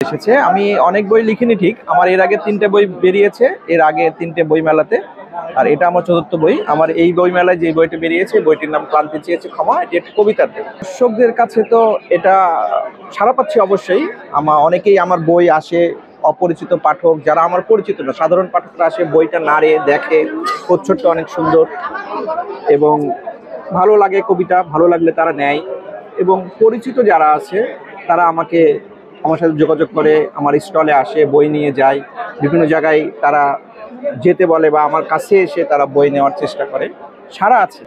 এসেছে। আমি অনেক বই লিখিনি ঠিক, আমার এর আগে ৩টে বই বেরিয়েছে, এর আগে ৩টে বই মেলাতে, আর এটা আমার ৪র্থ বই। আমার এই বই মেলায় যে বইটি বেরিয়েছে, বইটির নাম ক্লান্তি চেয়েছে ক্ষমা। এটি একটি কবিতার বই। দর্শকদের কাছে তো এটা সাড়া পাচ্ছি অবশ্যই। অনেকেই আমার বই আসে, অপরিচিত পাঠক যারা আমার পরিচিত না, সাধারণ পাঠকরা আসে, বইটা নাড়ে দেখে, প্রচ্ছদটা অনেক সুন্দর এবং ভালো লাগে কবিতা, ভালো লাগলে তারা নেয়। এবং পরিচিত যারা আছে তারা আমার সাথে যোগাযোগ করে, আমার স্টলে আসে, বই নিয়ে যায়, বিভিন্ন জায়গায় তারা যেতে বলে বা আমার কাছে এসে তারা বই নেওয়ার চেষ্টা করে। সারা আছে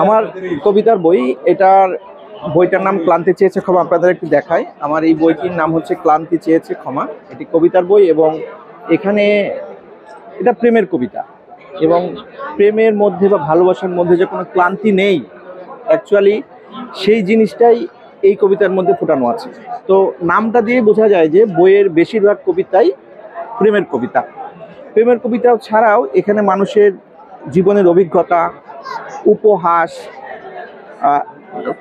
আমার কবিতার বই। বইটার নাম ক্লান্তি চেয়েছে ক্ষমা। আপনাদের একটু দেখাই। আমার এই বইটির নাম হচ্ছে ক্লান্তি চেয়েছে ক্ষমা। এটি কবিতার বই এবং এখানে এটা প্রেমের কবিতা, এবং প্রেমের মধ্যে বা ভালোবাসার মধ্যে যে কোনো ক্লান্তি নেই, অ্যাকচুয়ালি সেই জিনিসটাই এই কবিতার মধ্যে ফোটানো আছে। তো নামটা দিয়ে বোঝা যায় যে বইয়ের বেশিরভাগ কবিতাই প্রেমের কবিতা। প্রেমের কবিতা ছাড়াও এখানে মানুষের জীবনের অভিজ্ঞতা, উপহাস,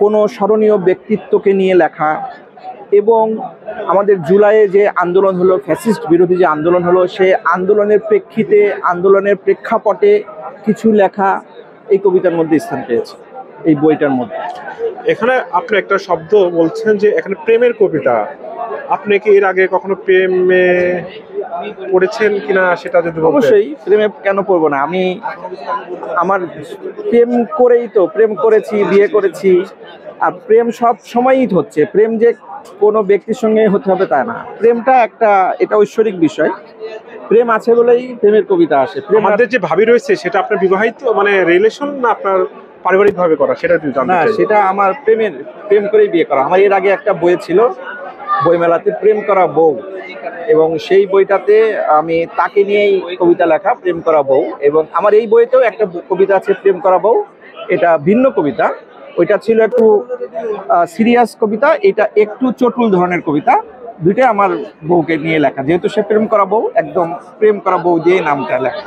কোনো স্মরণীয় ব্যক্তিত্বকে নিয়ে লেখা, এবং আমাদের জুলাইয়ে যে আন্দোলন হলো, ফ্যাসিস্ট বিরোধী যে আন্দোলন হলো, সেই আন্দোলনের প্রেক্ষিতে, আন্দোলনের প্রেক্ষাপটে কিছু লেখা এই কবিতার মধ্যে স্থান পেয়েছে, এই বইটার মধ্যে। এখানে আপনি একটা শব্দ বলছেন যে এখানে প্রেমের কবিতা। আপনি কি এর আগে কখনো প্রেমে পড়েছেন কিনা সেটা যদি বলতেন। অবশ্যই, প্রেমে কেন পড়বো না। আমার প্রেম করেছি, বিয়ে করেছি, আর প্রেম সব সময়ই হচ্ছে। প্রেম যে কোনো ব্যক্তির সঙ্গে হতে হবে তা না। প্রেমটা এটা ঐশ্বরিক বিষয়। প্রেম আছে বলেই প্রেমের কবিতা আসে। আমাদের যে ভাবি রয়েছে সেটা আপনার বিবাহিত মানে রিলেশন না আপনার পারিবারিক ভাবে করা, সেটা যদি জানতে চাই। সেটা আমার প্রেম করেই বিয়ে করা। আমার এর আগে একটা বই ছিল বইমেলাতে, প্রেম করা বউ, এবং সেই বইটাতে আমি তাকে নিয়েই কবিতা লেখা, প্রেম করা বউ। এবং আমার এই বইতেও একটা কবিতা আছে, প্রেম করা বউ। এটা ভিন্ন কবিতা। ওইটা ছিল একটু সিরিয়াস কবিতা, এটা একটু চটুল ধরনের কবিতা। দুইটাই আমার বউকে নিয়ে লেখা, যেহেতু সে প্রেম করা বউ, একদম প্রেম করা বউ দিয়ে নামটা লেখা।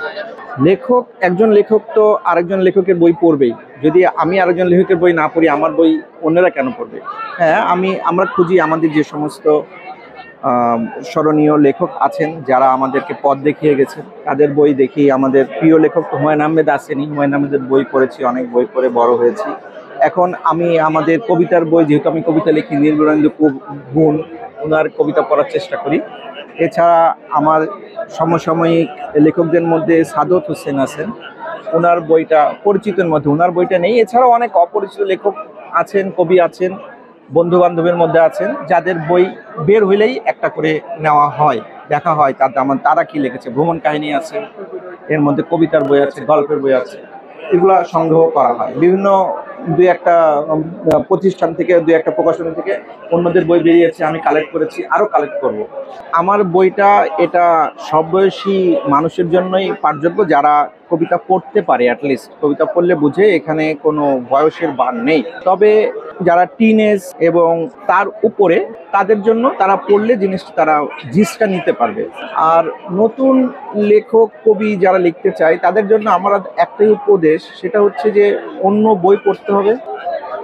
একজন লেখক তো আরেকজন লেখকের বই পড়বেই। যদি আমি আরেকজন লেখকের বই না পড়ি, আমার বই অন্যরা কেন পড়বে? হ্যাঁ, আমরা খুঁজি আমাদের যে সমস্ত স্মরণীয় লেখক আছেন, যারা আমাদেরকে পথ দেখিয়ে গেছেন, তাদের বই দেখি। আমাদের প্রিয় লেখক তো হুমায়ুন আহমেদ আসেনি, হুমায়ুন আহমেদের বই পড়েছি, অনেক বই পড়ে বড় হয়েছি। এখন আমি আমাদের কবিতার বই, যেহেতু আমি কবিতা লিখি, নীলবরেন্দ্র গুণ, ওনার কবিতা পড়ার চেষ্টা করি। এছাড়া আমার সমসাময়িক লেখকদের মধ্যে সাদত হোসেন আছেন, ওনার বইটা পরিচিতের মধ্যে, ওনার বইটা নেই। এছাড়াও অনেক অপরিচিত লেখক আছেন, কবি আছেন, বন্ধু বান্ধবের মধ্যে আছেন, যাদের বই বের হইলেই একটা করে নেওয়া হয়, দেখা হয় তারা কি লিখেছে। ভ্রমণ কাহিনী আছে, এর মধ্যে কবিতার বই আছে, গল্পের বই আছে, এগুলা সংগ্রহ করা হয়। বিভিন্ন দুই একটা প্রতিষ্ঠান থেকে, দুই একটা প্রকাশন থেকে অন্যদের বই বেরিয়েছে, আমি কালেক্ট করেছি, আরও কালেক্ট করব। আমার বইটা এটা সব বয়সী মানুষের জন্যই পাঠযোগ্য, যারা কবিতা পড়তে পারে। অ্যাটলিস্ট কবিতা পড়লে বুঝে এখানে কোনো বয়সের বান নেই। তবে যারা টিনেজ এবং তার উপরে, তাদের জন্য তারা পড়লে তারা জিনিসটা নিতে পারবে। আর নতুন লেখক কবি যারা লিখতে চায়, তাদের জন্য আমার একটাই উপদেশ, সেটা হচ্ছে যে অন্য বই পড়তে হবে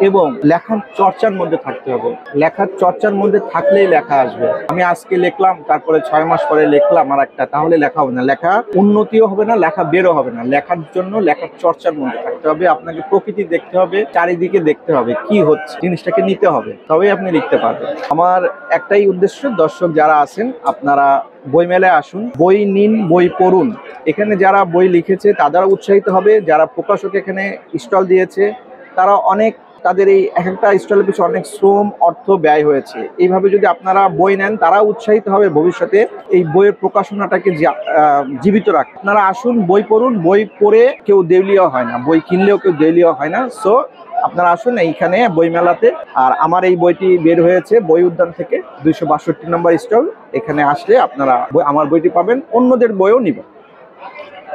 এবং লেখার চর্চার মধ্যে থাকতে হবে। লেখার চর্চার মধ্যে থাকলেই লেখা আসবে। আমি আজকে লিখলাম, তারপরে 6 মাস পরে লিখলাম আর একটা, তাহলে লেখা হবে না, লেখা উন্নতিও হবে না, লেখা বেরো হবে না। লেখার জন্য লেখার চর্চার মধ্যে থাকতে হবে, আপনাকে প্রকৃতি দেখতে হবে, চারিদিকে দেখতে হবে কি হচ্ছে, জিনিসটাকে নিতে হবে, তবেই আপনি লিখতে পারবেন। আমার একটাই উদ্দেশ্য, দর্শক যারা আছেন আপনারা বইমেলায় আসুন, বই নিন, বই পড়ুন। এখানে যারা বই লিখেছে তারা উৎসাহিত হবে, যারা প্রকাশক এখানে স্টল দিয়েছে তারা তাদের এই এক একটা স্টলের পিছনে অনেক শ্রম, অর্থ ব্যয় হয়েছে। এইভাবে যদি আপনারা বই নেন, তারা উৎসাহিত হবে ভবিষ্যতে এই বইয়ের প্রকাশনাটাকে জীবিত রাখতে। আপনারা আসুন, বই পড়ুন, বই পড়ে কেউ দেউলিয়া হয় না, বই কিনলেও কেউ দেউলিয়া হয় না। সো আপনারা আসুন এইখানে বইমেলাতে। আর আমার এই বইটি বের হয়েছে বই উদ্যান থেকে, 262 নম্বর স্টল। এখানে আসলে আপনারা আমার বইটি পাবেন, অন্যদের বইও নিবেন।